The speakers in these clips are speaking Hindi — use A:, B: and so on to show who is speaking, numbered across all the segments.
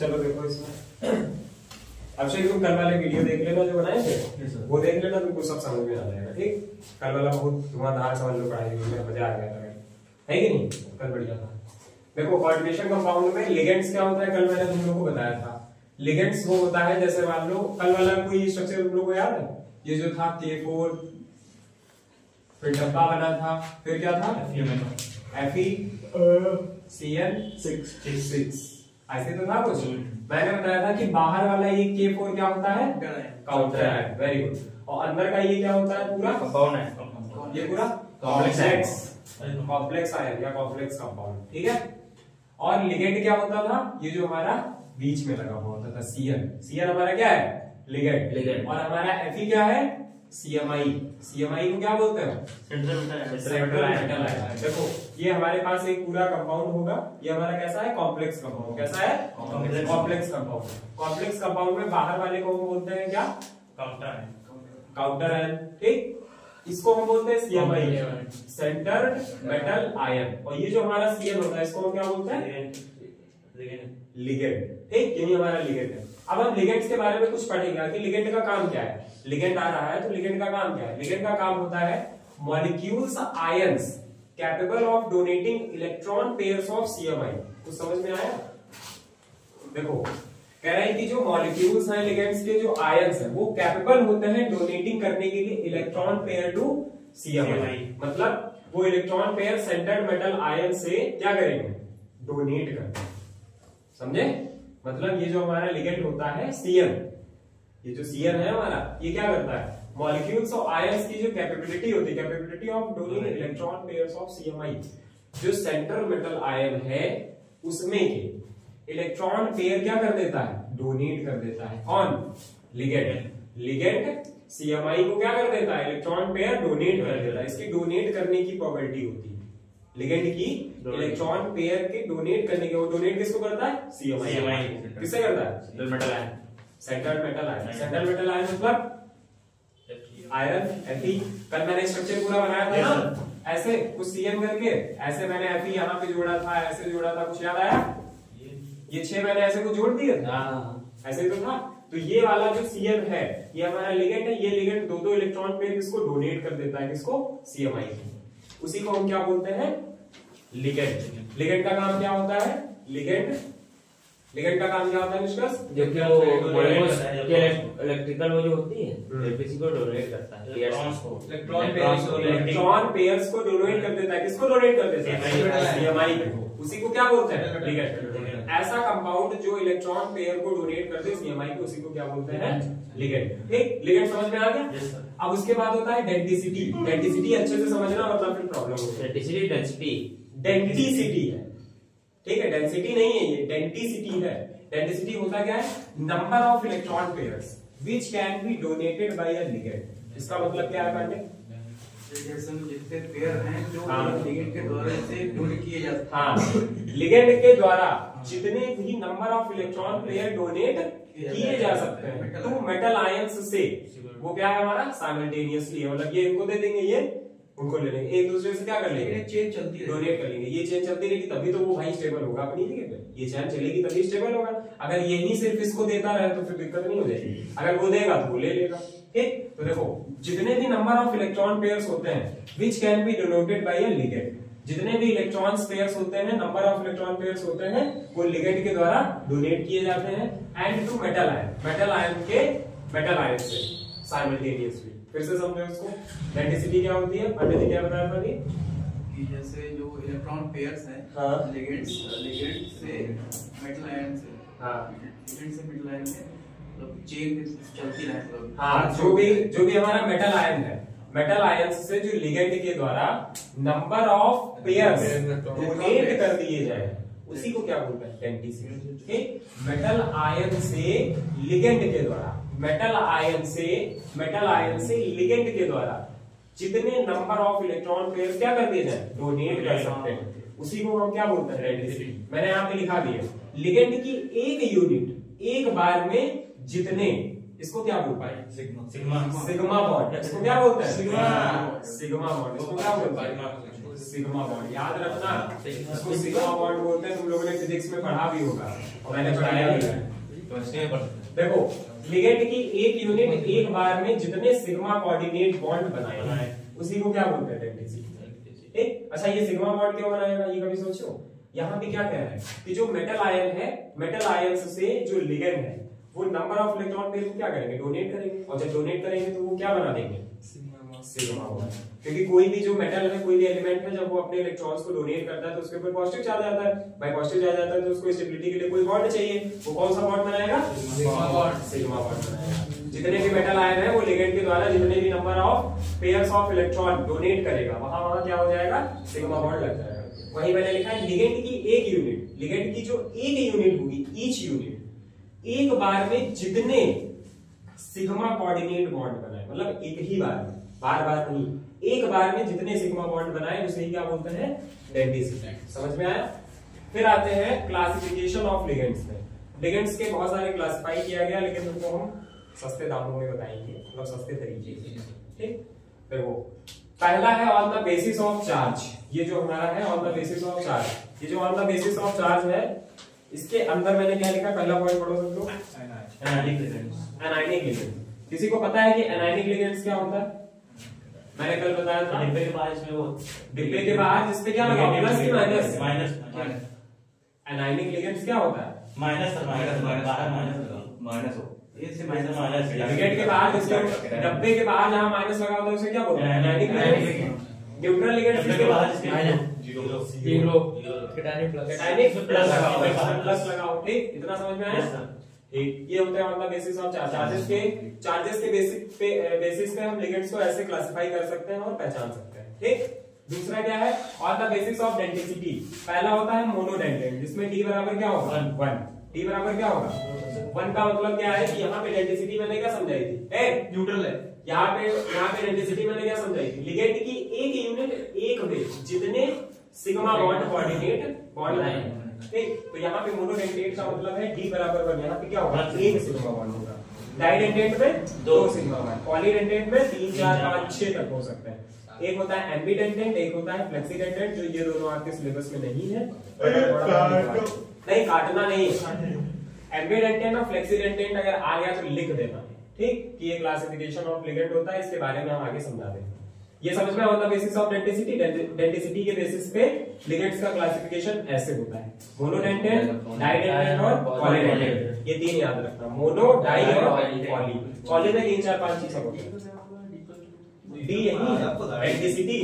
A: चलो देखो इसमें अभिषेक तुम कल वाले वीडियो देख लेना जो बनाए थे, वो देख लेना, तुमको सब समझ में आ जाएगा। ठीक, कल वाला बहुत धुआंधार समझ लो, पढ़ाई में मजा आ गया था, है कि नहीं? कल बढ़िया था। देखो कोऑर्डिनेशन कंपाउंड में लिगेंड्स क्या होता है, कल मैंने तुम लोग को बताया था। लिगेंड्स वो होता है, जैसे मान लो कल वाला कोई स्ट्रक्चर तुम लोग को याद है, ये जो था K4, फिर डब्बा बना था, फिर क्या था FeCN6 ऐसे तो था कुछ। मैंने बताया था कि बाहर वाला ये K4 क्या होता है, काउंटर है। Very good. और अंदर का ये क्या होता है, पूरा कंपाउंड है, ये पूरा कॉम्प्लेक्स आयन या कॉम्प्लेक्स कंपाउंड। ठीक है। और लिगेंड क्या होता था, ये जो हमारा बीच में लगा हुआ होता था CN हमारा क्या है, लिगेंड। और हमारा Fe क्या है, CMI को क्या बोलते हैं, सेंट्रल मेटल आयन। देखो ये हमारे पास एक पूरा कंपाउंड होगा, ये हमारा कैसा है, कॉम्प्लेक्स कंपाउंड। कैसा है, कॉम्प्लेक्स कंपाउंड। कॉम्प्लेक्स कंपाउंड में बाहर वाले को हम बोलते हैं क्या, काउंटर आयन। ठीक, इसको हम बोलते हैं CMI, सेंटर मेटल आयन। और ये जो हमारा CN होता है, इसको हम क्या बोलते हैं, लिगेंड। ठीक, यही हमारा लिगेंड है। अब हम लिगेंड्स के बारे में कुछ पढ़ेंगे कि लिगेंड का काम क्या है। लिगेंड आ रहा है तो लिगेंड का काम क्या है, लिगेंड का काम होता है molecules ions capable of donating electron pairs of CMI। कुछ समझ में आया? देखो कह रहे हैं कि जो मॉलिक्यूल्स हैं लिगेंड्स के, जो आयंस हैं, वो कैपेबल होते हैं डोनेटिंग करने के लिए इलेक्ट्रॉन पेयर टू CMI। मतलब वो electron pair centered metal ion से क्या करेंगे, डोनेट करेंगे। समझे? मतलब ये जो हमारा लिगेंड होता है CN, ये जो CN है हमारा, ये क्या करता है, मॉलिक्यूल्स और आयंस की जो कैपेबिलिटी होती है, capability of donating electron pairs of CMI, जो सेंट्रल मेटल आयन है उसमें के इलेक्ट्रॉन पेयर क्या कर देता है, डोनेट कर देता है। कौन, लिगेंड CMI को क्या कर देता है, इलेक्ट्रॉन पेयर डोनेट कर देता है। इसकी डोनेट करने की प्रॉपर्टी होती है लिगेंड की, इलेक्ट्रॉन पेयर के डोनेट करने के। वो डोनेट किसको करता है, CMI। किससे करता है, central metal ion. Central metal ion मतलब आयरन Fe। कल मैंने स्ट्रक्चर पूरा बनाया था ना, ऐसे कुछ CN करके, ऐसे मैंने Fe यहाँ पे जोड़ा था, ऐसे जोड़ा था, कुछ याद आया? ये 6 मैंने ऐसे कुछ जोड़ दिए, ऐसे तो था। तो ये वाला जो CN है, ये हमारा लिगेंड है। ये लिगेंड दो इलेक्ट्रॉन पेयर किसको डोनेट कर देता है, किसको, CMI को। उसी को हम क्या बोलते हैं, लिगेंड। लिगेंड का काम क्या होता है, लिगेंड का काम क्या होता है निष्कर्ष,
B: जो कि वो इलेक्ट्रिकल वो जो होती है एलपीसी को डोनेट करता है,
A: इलेक्ट्रॉन पेयर्स को डोनेट कर देता है। किसको डोनेट कर देता है, CMI को। उसी को क्या बोलते हैं, लिगेंड। ऐसा कंपाउंड जो इलेक्ट्रॉन पेयर को डोनेट कर दे CMI को, उसी को क्या बोलते हैं, लिगेंड। ठीक, लिगेंड समझ में आ गया? अब उसके बाद होता है डेंसिटी। डेंसिटी अच्छे से समझना, मतलब फिर प्रॉब्लम होती है। डेंसिटी है, ठीक है, डेंसिटी नहीं है ये, डेंसिटी है। डेंसिटी होता क्या है, number of electron pairs which can B donated bye a ligand. इसका मतलब क्या है पांडे,
C: जितने पेयर हैं जो लिगेंड के द्वारा से डोनेट किए जाते हैं।
A: हाँ, लिगेंड के द्वारा जितने भी number of electron pair donate किए जा सकते हैं टू मेटल आयंस से, वो क्या है हमारा, साइमल्टेनियसली। मतलब ये इनको दे देंगे, ये उनको ले लेंगे, एक दूसरे से क्या कर लेंगे,
C: चेन चलती रहेगी,
A: डोनेट कर लेंगे। ये चेन चलती रहेगी तभी तो वो भाई स्टेबल होगा अपनी जगह पे। ये चेन चलेगी तभी स्टेबल होगा। अगर ये ही सिर्फ इसको देता रहे तो फिर दिक्कत नहीं हो जाएगी। अगर वो देगा तो वो ले लेगा। ठीक, तो देखो जितने भी नंबर ऑफ इलेक्ट्रॉन पेयर्स होते हैं which can be donated bye a ligand, जितने भी इलेक्ट्रॉन पेयर्स होते हैं, नंबर ऑफ इलेक्ट्रॉन पेयर्स होते हैं, वो लिगेंड के द्वारा डोनेट किए जाते हैं and to metal ion, metal ion से साइमल्टेनियसली। फिर से समझो इसको, डेंसिटी क्या होती है, पंडित जी क्या बताया था अभी,
C: कि जैसे जो इलेक्ट्रॉन पेयर्स हैं,
A: हाँ,
C: लिगेंड से मेटल आयन से,
A: हाँ,
C: लिगेंड से मेटल आयन में मतलब चेन चलती रहे, मतलब
A: हाँ, जो भी हमारा मेटल आयन है, मेटल आयन से जो लिगेंड के द्वारा नंबर ऑफ पेयर्स डोनेट कर दिए जाए, उसी को क्या बोलते हैं, डेंसिटी। ठीक, मेटल आयन से लिगेंड के द्वारा, मेटल आयन से लिगेंड के द्वारा जितने नंबर ऑफ इलेक्ट्रॉन पेयर्स क्या कर दिए जाए, डोनेट कर सकते हैं, उसी को हम क्या बोलते हैं, डेंसिटी। मैंने यहाँ पे लिखा दिया, लिगेंड की एक यूनिट एक बार में जितने, इसको क्या बोल पाए, सिग्मा बॉन्ड। इसको क्या बोलते हैं, सिग्मा बॉन्ड। इसको क्या बोलते हैं, सिग्मा बॉन्ड। याद रखना, इसको सिग्मा बॉन्ड बोलते हैं। तुम लोगों ने फिजिक्स फिजिक्स में पढ़ा भी होगा और मैंने पढ़ाया भी है। देखो लिगेंड की एक यूनिट एक बार में जितने सिग्मा कोऑर्डिनेट बॉन्ड बनाए उसी को क्या बोलते हैं, डेंसिटी। ठीक, अच्छा ये सिग्मा बॉन्ड क्यों बनाएगा ये कभी सोचो। यहाँ पे क्या कह रहा है कि जो मेटल आयन है, मेटल आयन से जो लिगेंड है वो नंबर ऑफ इलेक्ट्रॉन पेयर को क्या करेंगे, डोनेट करेंगे, और जब डोनेट करेंगे तो वो क्या बना देंगे, सिग्मा बॉन्ड। क्योंकि कोई भी जो मेटल है, कोई भी एलिमेंट है, जब वो अपने इलेक्ट्रॉन्स को डोनेट करता है तो उसके ऊपर पॉजिटिव चार्ज आता है। भाई पॉजिटिव चार्ज आता है तो उसको स्टेबिलिटी के लिए कोई बॉन्ड चाहिए, वो कौन सा बॉन्ड बनाएगा, सिग्मा बॉन्ड बनाएगा। जितने भी मेटल आयन है वो लिगेंड के द्वारा जितने भी number of pairs of electron donate करेगा वहां क्या हो जाएगा, सिग्मा बॉन्ड लग जाएगा। वही मैंने लिखा है लिगेंड की एक यूनिट, लिगेंड की जो एक यूनिट होगी, ईच यूनिट एक बार में जितने सिग्मा कोऑर्डिनेट बॉन्ड बनाए, मतलब एक ही बार में, बार बार नहीं, एक बार में जितने सिग्मा बॉन्ड बनाए उसे ही क्या बोलते हैं, डेंसिटी। समझ में आया। फिर आते हैं क्लासिफिकेशन ऑफ लिगेंड्स में। लिगेंड्स के बहुत सारे क्लासिफाई किया गया, लेकिन उनको हम सस्ते दामों में बताएंगे, मतलब सस्ते तरीके से। ठीक, फिर वो पहला है on the basis of charge. ये जो हमारा है on the basis of charge, ये जो on the basis of charge है, इसके अंदर मैंने क्या लिखा, पहला पॉइंट पढ़ो सब लोग, एनायनिक लिगेंड्स। किसी को पता है कि एनायनिक लिगेंड्स क्या होता है? मैंने कल बताया था,
B: डिब्बे के बाहर इसमें वो
A: डिब्बे के बाहर जिसपे क्या लगा, प्लस की माइनस,
B: माइनस
A: एनायनिक लिगेंड्स क्या होता है,
B: माइनस माइनस हो इससे माइनस
A: लिगेंड के बाहर जिसके डब्बे के बाहर जहां माइनस लगा होता है उसे क्या बोलते हैं, एनायनिक लिगेंड्स। न्यूट्रल लिगेंड्स किसके बाहर, जीरो कैटायनिक प्लस लगाओ। ठीक, इतना समझ में आया। ठीक, ये होता है on the basis of charges के बेसिस पे हम लिगेंड्स को ऐसे क्लासिफाई कर सकते हैं और पहचान सकते हैं। ठीक, दूसरा क्या है, on the basis of density. पहला होता है मोनोडेंटेट, जिसमें डी बराबर क्या होगा, 1। डी बराबर क्या होगा, 1 का मतलब क्या है कि यहाँ पे डेंसिटी मैंने क्या समझाई थी, न्यूट्रल है। यहाँ पे डेंसिटी मैंने क्या समझाई थी, लिगेंड की एक यूनिट एक में जितने सिग्मा बॉन्ड कोऑर्डिनेट बॉन्ड बनाए। ठीक, तो यहाँ पे मोनोडेंटेट का मतलब है डी बराबर 1, यहाँ पे क्या होगा, एक सिग्मा बॉन्ड होगा। डाइडेंटेट में 2 सिग्मा बॉन्ड, पॉलीडेंटेट में 3 4 5 6 तक हो सकते हैं। एक होता है एम्बीडेंटेट, एक होता है फ्लेक्सीडेंटेट, जो ये दोनों आपके सिलेबस में नहीं है, नहीं काटना नहीं है। एम्बीडेंटेट और फ्लेक्सीडेंटेट अगर आ गया तो लिख देना, ठीक, कि ये क्लासिफिकेशन ऑफ लिगेंड होता है, इसके बारे में हम आगे समझा देंगे। ये समझ में on the basis of density, density के बेसिस पे लिगेंड्स का क्लासिफिकेशन ऐसे होता है, मोनोडेंटेट, डाइडेंटेट और पॉलीडेंटेट। ये 3 याद रखना, मोनो, डाई और पॉली। पॉली में 3 4 5 6 होते हैं। डी यही है, डेंसिटी,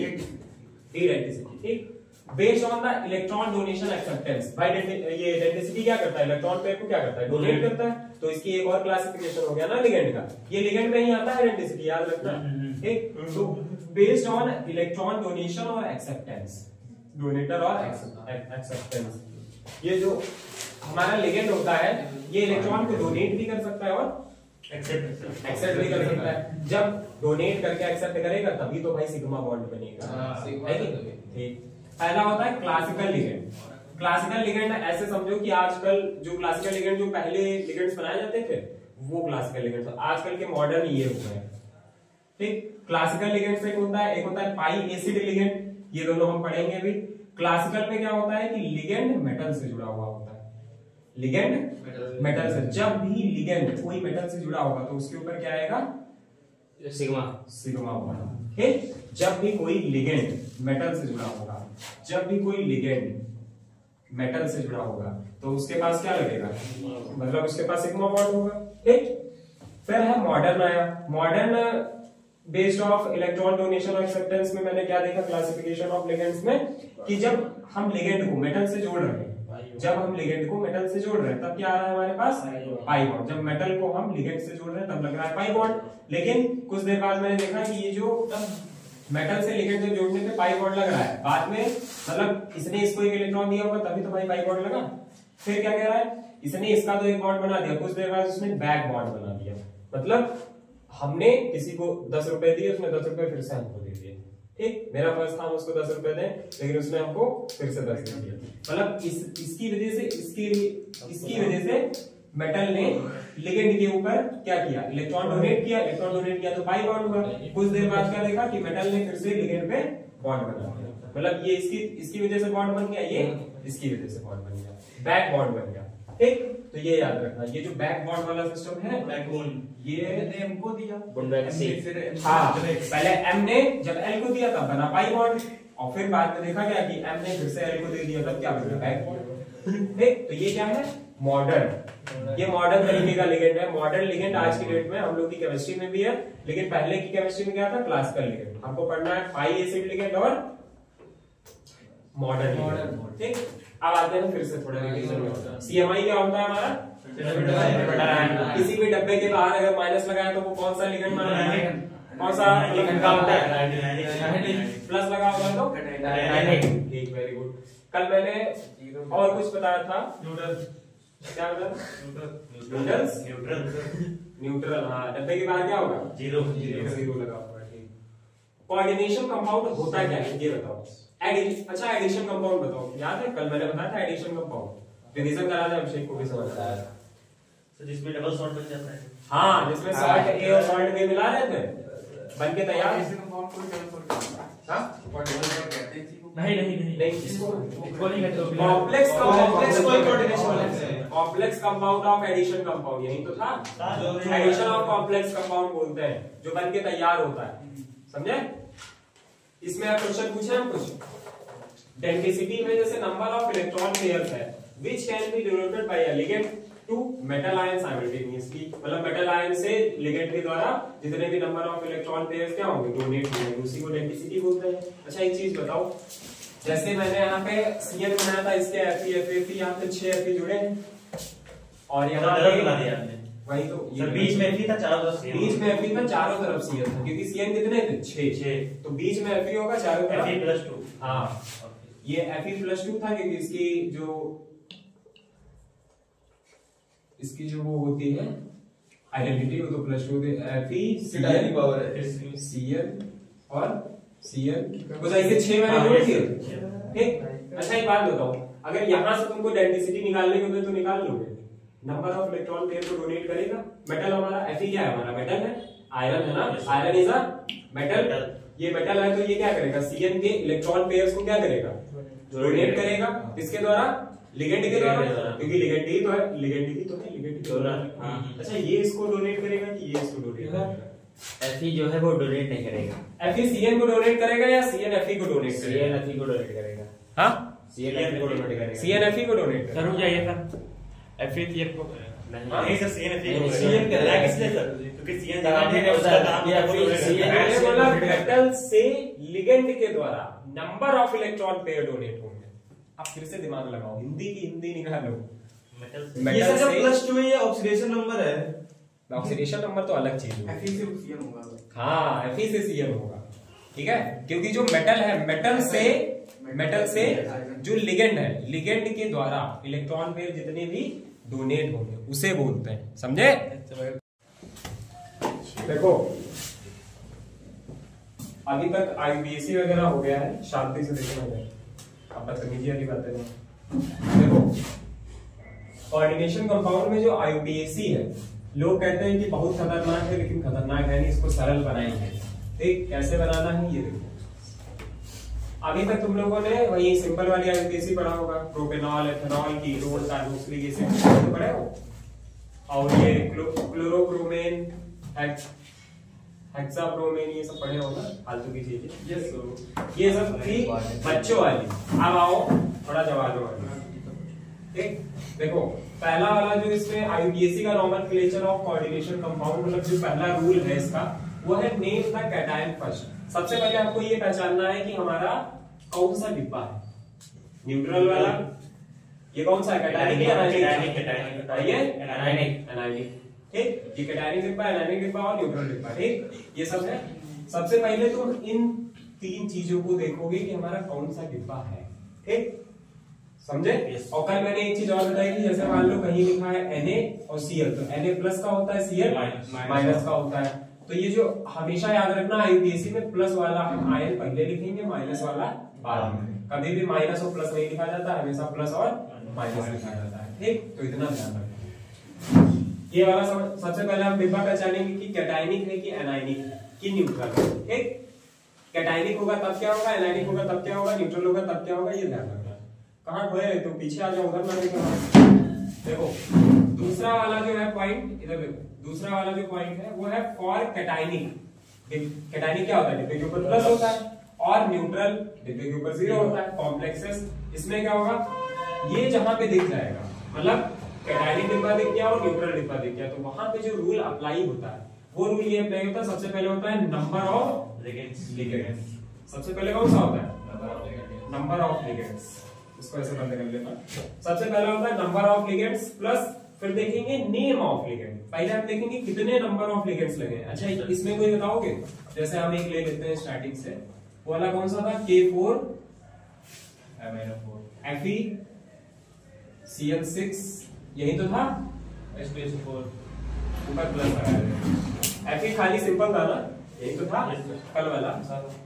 A: डी डेंसिटी। ठीक, based on the electron donation acceptance. भाई ये डेंसिटी क्या करता है, इलेक्ट्रॉन पेयर को क्या करता है, डोनेट करता है। तो इसकी एक और क्लासिफिकेशन हो गया ना लिगेंड का, ये लिगेंड में ही आता है डेंसिटी, याद रखना। ठीक, तो बेस्ड ऑन इलेक्ट्रॉन डोनेशन और एक्सेप्टेंस, डोनेटर और एक्सेप्टेंस, ये जो हमारा लिगेंड होता है ये इलेक्ट्रॉन को डोनेट भी कर सकता है और एक्सेप्ट भी कर सकता है। जब डोनेट करके एक्सेप्ट करेगा तभी तो भाई सिग्मा बॉन्ड बनेगा। ठीक, पहला होता है क्लासिकल लिगेंड। क्लासिकल लिगेंड ऐसे समझो कि आजकल जो क्लासिकल लिगेंड जो पहले लिगेंड्स बनाए जाते थे वो क्लासिकल लिगेंड, आजकल के मॉडर्न ये हो गए। ठीक, क्लासिकल लिगेंड से एक होता है पाई एसिड लिगेंड, ये दोनों हम पढ़ेंगे अभी। क्लासिकल में क्या होता है कि लिगेंड मेटल से जुड़ा हुआ होता है, लिगेंड मेटल से। जब भी लिगेंड कोई मेटल से जुड़ा होगा तो उसके ऊपर क्या आएगा, सिग्मा बॉन्ड। ठीक, जब भी कोई लिगेंड मेटल से जुड़ा होगा, जब भी कोई लिगेंड मेटल से जुड़ा होगा तो उसके पास क्या लगेगा, मतलब उसके पास सिग्मा बॉन्ड होगा। ठीक, फिर है मॉडर्न आया। Modern based of electron donation और एक्सेप्टेंस में मैंने क्या देखा क्लासिफिकेशन ऑफ लिगेंड्स में, कि जब हम लिगेंड को मेटल से जोड़ रहे हैं, जब हम लिगेंड को मेटल से जोड़ रहे हैं तब क्या आ रहा है हमारे पास, पाई बॉन्ड। जब मेटल को हम लिगेंड से जोड़ रहे हैं तब लग रहा है पाई बॉन्ड। लेकिन कुछ देर बाद मैंने देखा कि ये जो मेटल से लिगेंड से जोड़ने पे पाई बॉन्ड लग रहा है, बाद में मतलब इसने इसको एक इलेक्ट्रॉन दिया होगा तभी तो भाई पाई बॉन्ड लगा। फिर क्या कह रहा है, इसने इसका तो एक बॉन्ड बना दिया, कुछ देर बाद उसने बैक बॉन्ड बना दिया। मतलब हमने किसी को 10 रुपए दिए, उसने 10 रुपए फिर से हमको दे दिए। ठीक, मेरा फर्ज था हम उसको 10 रुपए दें, लेकिन उसने हमको फिर से 10 दे दिए। मतलब इसकी वजह से मेटल ने लिगेंड के ऊपर क्या किया, इलेक्ट्रॉन डोनेट किया। इलेक्ट्रॉन डोनेट किया तो पाई बॉन्ड हुआ। कुछ देर बाद क्या देखा कि मेटल ने फिर से लिगेंड पे बॉन्ड बना दिया। मतलब ये इसकी वजह से बॉन्ड बन गया, ये इसकी वजह से बॉन्ड बन गया। बैक बॉन्ड बन गया। ठीक, तो ये याद रखना, ये जो बैक बॉन्ड वाला सिस्टम है,
B: बैकबोन
A: ये
C: एम को दिया,
B: फिर
A: हाँ, पहले एम ने जब एल को दिया तब बना पाई बॉन्ड, और फिर बाद में देखा गया कि एम ने फिर से एल को दे दिया तब क्या बन गया बैक बॉन्ड। ठीक, तो ये क्या है मॉडर्न, ये मॉडर्न तरीके का लिगेंड है। मॉडर्न लिगेंड आज की डेट में हम लोग की केमिस्ट्री में भी है, लेकिन पहले की केमिस्ट्री में क्या था, क्लासिकल लिगेंड। हमको पढ़ना है पाई एसिड लिगेंड और मॉडर्न। ठीक, अब आते हैं फिर से थोड़ा रिवीजन में। सीएमआई क्या होता है हमारा, किसी भी डब्बे के बाहर अगर माइनस लगाए तो वो कौन सा लिगेंड माना है, कौन सा का होता है, प्लस लगा होगा तो ठीक, वेरी गुड। कल मैंने और कुछ बताया था, क्या बताया, न्यूट्रल। हाँ, डब्बे के बाहर क्या होगा, जीरो लगा होगा। ठीक, कोऑर्डिनेशन कंपाउंड होता क्या है ये बताओ। अच्छा, एडिशन कंपाउंड बताओ, याद है कल मैंने बताया था एडिशन कंपाउंड, रिवीजन करा था अभिषेक को भी समझ आया
B: तो जिसमें डबल सॉल्ट बन जाता है।
A: हाँ, जिसमें सॉल्ट ए और सॉल्ट बी मिला रहे थे, बन के तैयार।
C: कंपाउंड को डबल सॉल्ट, हां कोऑर्डिनेशन कहते हैं इसी को।
A: नहीं इसको complex compound of addition compound, यही तो था, एडिशन ऑफ कॉम्प्लेक्स कंपाउंड बोलते हैं जो बन के तैयार होता है, समझे। इसमें आप क्वेश्चन पूछे हम कुछ डेंसिटी में, जैसे नंबर ऑफ इलेक्ट्रॉन पेयर्स है which can be denoted by a ligand to metal ion simultaneously, मतलब मेटल आयन से लिगेंड के द्वारा जितने भी नंबर ऑफ इलेक्ट्रॉन पेयर्स क्या होंगे, डोनेट होंगे, उसी को डेंसिटी बोलते हैं। अच्छा, एक चीज बताओ, जैसे मैंने यहाँ पे सीएन बनाया था, इसके एफई यहाँ पे 6 एफई जुड़े हैं, और यहाँ पे वही तो ये
B: बीच में एफई था, चारों तरफ
A: बीच में एफई था, चारों तरफ सीएन था, क्योंकि सीएन कितने थे, 6, तो बीच में एफई होगा चारों तरफ
B: Fe+2।
A: हाँ, ये Fe+2 था, क्योंकि इसकी जो वो होती है आइडेंटिटी, वो तो +2 होती है, Fe
C: डायरेक्ट पावर है
A: Cn और Cn, कुछ ऐसे 6 मैंने जोड़ दिए। ठीक, अच्छा एक बात बताओ, अगर यहां से तुमको डेंसिटी निकालने को दे तो निकाल लोगे, नंबर ऑफ इलेक्ट्रॉन पेयर को डोनेट करेगा। मेटल हमारा Fe क्या है, हमारा मेटल है, आयरन है ना, आयरन इज अ मेटल, ये मेटल है, तो ये क्या करेगा, Cn के इलेक्ट्रॉन पेयर्स को क्या करेगा, डोनेट करेगा, इसके द्वारा, लिगेंड के द्वारा, क्योंकि लिगेंड ही तो है, लिगेंड ही तो है, लिगेंड के द्वारा। अच्छा, ये इसको डोनेट करेगा कि ये इसको डोनेट करेगा,
B: Fe जो है वो डोनेट नहीं करेगा,
A: Fe Cn को डोनेट करेगा या Cn Fe को डोनेट करेगा,
B: Cn Fe को डोनेट करेगा।
A: हाँ,
B: Cn Fe को डोनेट करेगा,
A: Cn Fe को डोनेट करेगा।
B: रुक जाइए सर, Fe Cn को
A: नहीं
B: सर, Cn Fe को Cn कर रहा है किसने सर, क्योंकि Cn है उसका काम है,
A: मैंने बोला मेटल से लिगेंड के द्वारा number of electron pair donate होंगे। अब फिर से दिमाग लगाओ, हिंदी की हिंदी निकालो।
B: ये
A: मेटल से
C: +2 ये ऑक्सीडेशन नंबर है,
A: ऑक्सीडेशन नंबर तो अलग चीज है,
C: Fe से Cn होगा।
A: हाँ, Fe से Cn होगा, ठीक है, क्योंकि जो मेटल है, मेटल से जो लिगेंड है, लिगेंड के द्वारा इलेक्ट्रॉन पेयर जितने भी डोनेट होंगे उसे बोलते हैं, समझे। देखो अभी तक आईपीएसी वगैरह हो गया है, शांति से देखना है, अब बदतमीजी वाली बातें नहीं। देखो कोऑर्डिनेशन कंपाउंड में जो आईपीएसी है, लोग कहते हैं कि बहुत खतरनाक है, लेकिन खतरनाक है नहीं, इसको सरल बनाएंगे। ठीक, कैसे बनाना है ये देखो। अभी तक तुम लोगों ने वही सिंपल वाली आईपीएसी पढ़ा होगा, propanol, ethanol, ketone, carboxylic acid तो पढ़े हो, और ये क्लोरोब्रोमेन, हेक्साब्रोमेन, ये सब पढ़े होगा, फालतू की चीजें। यस, ये सब थी बच्चों वाली। अब आओ थोड़ा जवाबों वाली। ठीक, देखो पहला वाला जो इसमें आईपीएसी का नोमेनक्लेचर ऑफ कोऑर्डिनेशन कंपाउंड, मतलब जो पहला रूल है इसका, वो है नेम द कैटायन फर्स्ट। सबसे पहले आपको ये पहचानना है कि हमारा कौन सा डिब्बा है, न्यूट्रल वाला, ये कौन सा है, कैटायनिक या एनायनिक। ठीक, ये कैटायनिक डिब्बा, एनायनिक डिब्बा और न्यूट्रल डिब्बा। ठीक, ये सब है। सबसे पहले तुम इन 3 चीजों को देखोगे कि हमारा कौन सा डिब्बा है। ठीक, समझे। और कल मैंने एक चीज और बताई थी, जैसे मान लो कहीं लिखा है Na और Cl, तो Na+ का होता है, Cl माइनस का होता है। तो ये जो हमेशा याद रखना, आईपीएसी में प्लस वाला हम आयन पहले लिखेंगे, माइनस वाला बाद में। कभी भी माइनस और प्लस नहीं लिखा जाता, हमेशा प्लस और माइनस लिखा जाता है। ठीक, तो इतना ध्यान रखें। ये वाला सबसे पहले हम डिब्बा पहचानेंगे कि कैटायनिक है कि एनायनिक है कि न्यूट्रल है। ठीक, कैटायनिक होगा तब क्या होगा, एनायनिक होगा तब क्या होगा, न्यूट्रल होगा तब क्या होगा, ये ध्यान रखना। कहाँ खोए रहते हो, पीछे आ जाओ, उधर ना देखो। देखो दूसरा वाला जो है पॉइंट, इधर देखो, दूसरा वाला जो पॉइंट है वो है फॉर कैटायनिक। कैटायनिक क्या होता है, डिब्बे के ऊपर प्लस होता है, और न्यूट्रल डिब्बे के ऊपर 0 होता है। कॉम्प्लेक्सेस इसमें क्या होगा, ये जहां पे दिख जाएगा, मतलब कैटायनिक डिब्बा दिख गया और न्यूट्रल डिब्बा दिख गया, तो वहां पे जो रूल अप्लाई होता है वो रूल ये अप्लाई होता है, सबसे पहले होता है नंबर ऑफ लिगेंड्स। सबसे पहले कौन सा होता है, नंबर ऑफ लिगेंड्स। इसको ऐसे बंद कर लेना। सबसे पहला होता है नंबर ऑफ लिगेंड्स प्लस फिर देखेंगे नेम ऑफ लिगेंड। पहले हम देखेंगे कितने नंबर ऑफ लिगेंड्स लगे। अच्छा इसमें कोई बताओगे, जैसे हम एक ले लेते हैं स्टार्टिंग से, वो वाला कौन सा था, K4 Fe Cl6, यही तो था,
B: SpSO4
A: ऊपर प्लस लगाया। Fe खाली सिंपल था ना, यही तो था कल वाला।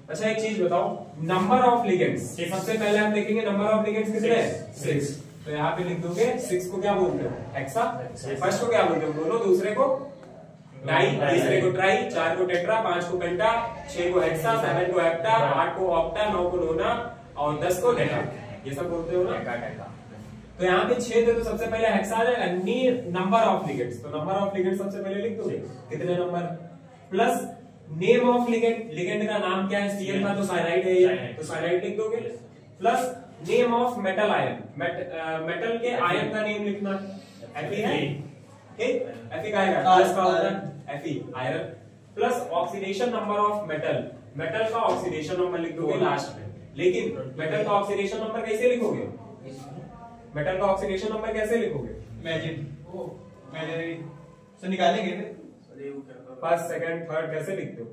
A: अच्छा एक चीज बताओ, नंबर ऑफ लिगेंड्स, सबसे पहले हम देखेंगे नंबर ऑफ लिगेंड्स कितने हैं, 6। तो यहाँ पे लिख दोगे 6 को क्या बोलते हो, हेक्सा। फर्स्ट को क्या बोलते हो, दोनों, दूसरे को डाई, तीसरे को ट्राई, 4 को टेट्रा, 5 को पेंटा, 6 को हेक्सा, 7 को हेप्टा, 8 को ऑक्टा, 9 को नोना और 10 को डेटा, ये सब बोलते हो ना। तो यहाँ पे 6 थे तो सबसे पहले हेक्सा आ जाएगा। नंबर ऑफ लिगेंड्स, तो नंबर ऑफ लिगेंड्स सबसे पहले लिख दोगे कितने number, plus name of ligand, ligand का नाम क्या है, Cl था तो साइनाइड है ये, तो साइनाइड लिख दोगे, plus name of metal ion, metal के आयन का नेम लिखना, Fe है, ठीक, Fe का आएगा, प्लस का होता है Fe iron, plus oxidation number of metal, metal का ऑक्सीडेशन नंबर लिख दोगे लास्ट में। लेकिन मेटल का ऑक्सीडेशन नंबर कैसे लिखोगे, मेटल का ऑक्सीडेशन नंबर कैसे लिखोगे,
C: से निकालेंगे
A: फर्स्ट सेकंड थर्ड कैसे लिखते हो,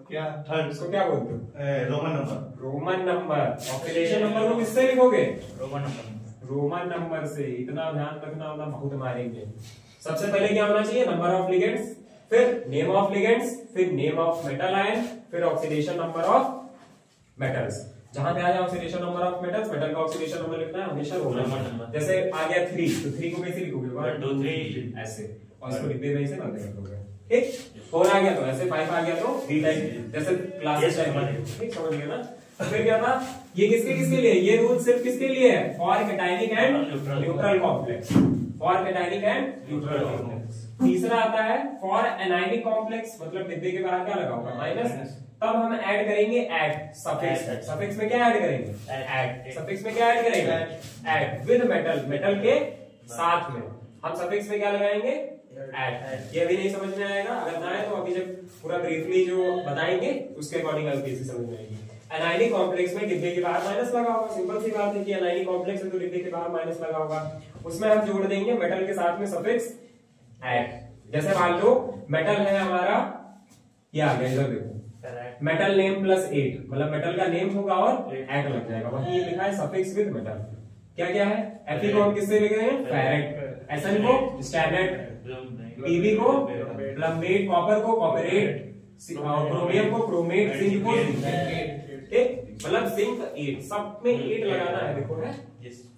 C: क्या
B: थर्ड,
A: इसको क्या बोलते हो,
B: Roman number.
A: Roman number. Oxidation number को किससे लिखोगे,
B: रोमन नंबर,
A: रोमन नंबर से। इतना ध्यान रखना होगा, बहुत मारेंगे। सबसे पहले क्या होना चाहिए, नंबर ऑफ लिगेंड्स, फिर नेम ऑफ लिगेंड्स, फिर नेम ऑफ मेटल आयन, फिर ऑक्सीडेशन नंबर ऑफ मेटल्स। जहां पे आ जाए oxidation number of metals, metal का ऑक्सीडेशन नंबर लिखना है हमेशा रोमन नंबर। जैसे आ गया 3, तो 3 को कैसे लिखोगे, 1 2 3 ऐसे, और इसको डिब्बे में ऐसे बंद कर दोगे, ठीक। 4 आ गया तो ऐसे, 5 आ गया तो 3 टाइप, जैसे क्लासेस टाइप, ठीक, समझ गए ना। फिर क्या था, ये किसके किसके लिए, ये रूल सिर्फ किसके लिए है, for cationic and neutral complex, for cationic and neutral complex. तीसरा आता है फॉर एनायनिक कॉम्प्लेक्स, मतलब डिब्बे के बाहर क्या लगा होगा, माइनस, तब हम ऐड करेंगे एट, सफिक्स। सफिक्स में क्या ऐड करेंगे, एट। सफिक्स में क्या ऐड करेंगे, एट विद मेटल, मेटल के साथ में हम सफिक्स में क्या लगाएंगे, एट। ये भी नहीं समझ में आएगा, अगर ना आए तो अभी जब पूरा ब्रीफली जो बताएंगे उसके अकॉर्डिंग आपको इसी समझ में आएगी। एनायनिक कॉम्प्लेक्स में डिब्बे के बाहर माइनस लगा होगा, सिंपल सी बात है कि एनायनिक कॉम्प्लेक्स है तो डिब्बे के बाहर माइनस लगा होगा, उसमें हम जोड़ देंगे मेटल के साथ में सफिक्स एट। जैसे मान लो मेटल है हमारा, ये आ गया, इधर देखो, मेटल नेम प्लस 8, मतलब मेटल का नेम होगा और एट लग जाएगा, वही ये लिखा है सफिक्स विद मेटल। क्या क्या है, Fe को हम किससे लिख रहे हैं, फेरेट, Sn को स्टैंडर्ड, Pb को प्लम्बेट, कॉपर को कॉपरेट, क्रोमियम को क्रोमेट, जिंक को ठीक, मतलब जिंक 8, सब में 8 लगाना है। देखो है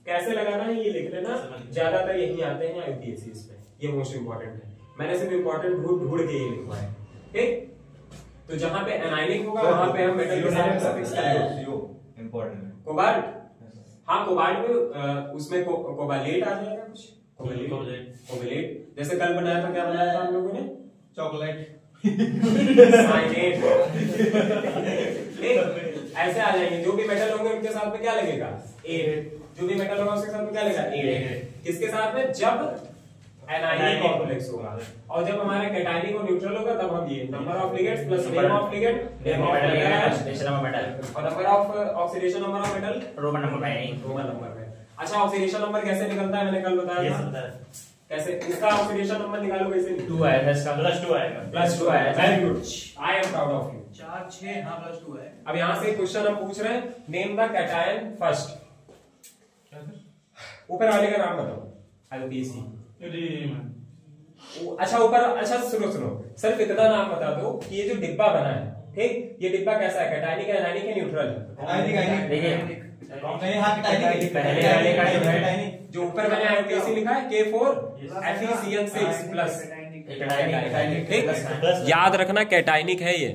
A: कैसे लगाना है ये लिख लेना, ज्यादातर यही आते हैं यूपीएससी में, ये मोस्ट इंपोर्टेंट है, मैंने सिर्फ इंपोर्टेंट ढूंढ के ये लिखवाया, ठीक। तो जहां पे एनायनिक होगा वहां पे हम मेटल के साथ सफिक्स करेंगे,
C: इंपॉर्टेंट
A: कोबाल्ट, हाँ कोबाल्ट में उसमें कोबालेट आ जाएगा, कुछ कोबालेट, जैसे कल बनाया था, क्या बनाया था हम लोगों ने,
C: चॉकलेट,
A: साइनेट, ऐसे आ जाएंगे। जो भी मेटल होंगे उनके साथ में क्या लगेगा, 8, जो भी मेटल होगा उसके साथ में क्या लगेगा, 8, किसके साथ में, जब एनायनिक कॉम्प्लेक्स होगा, और जब हमारा कैटायनिक और न्यूट्रल होगा तब हम ये number of ligands plus name of ligand, name of metal और number of oxidation number of metal, roman number में। अच्छा ऑक्सीडेशन नंबर कैसे निकलता है, मैंने कल बताया था कैसे, इसका ऑक्सीडेशन नंबर निकालो कैसे, 2 आएगा, इसका +2 आएगा, +2 आएगा, very good, I am proud of you.
C: 4 6 हां +2 है। अब
A: यहां से क्वेश्चन हम पूछ रहे हैं, नेम द कैटायन फर्स्ट, ऊपर वाले का नाम बताओ, आईयूपीएससी। अच्छा ऊपर, अच्छा सुनो, सिर्फ इतना नाम बता दो कि ये जो डिब्बा बना है, ठीक, ये डिब्बा कैसा है, कैटायनिक है, एनायनिक है, न्यूट्रल है, देखिए पहले वाले का जो ऊपर मैंने आईयूपीएससी लिखा है, K4 FeCl6 प्लस, याद रखना कैटायनिक है ये।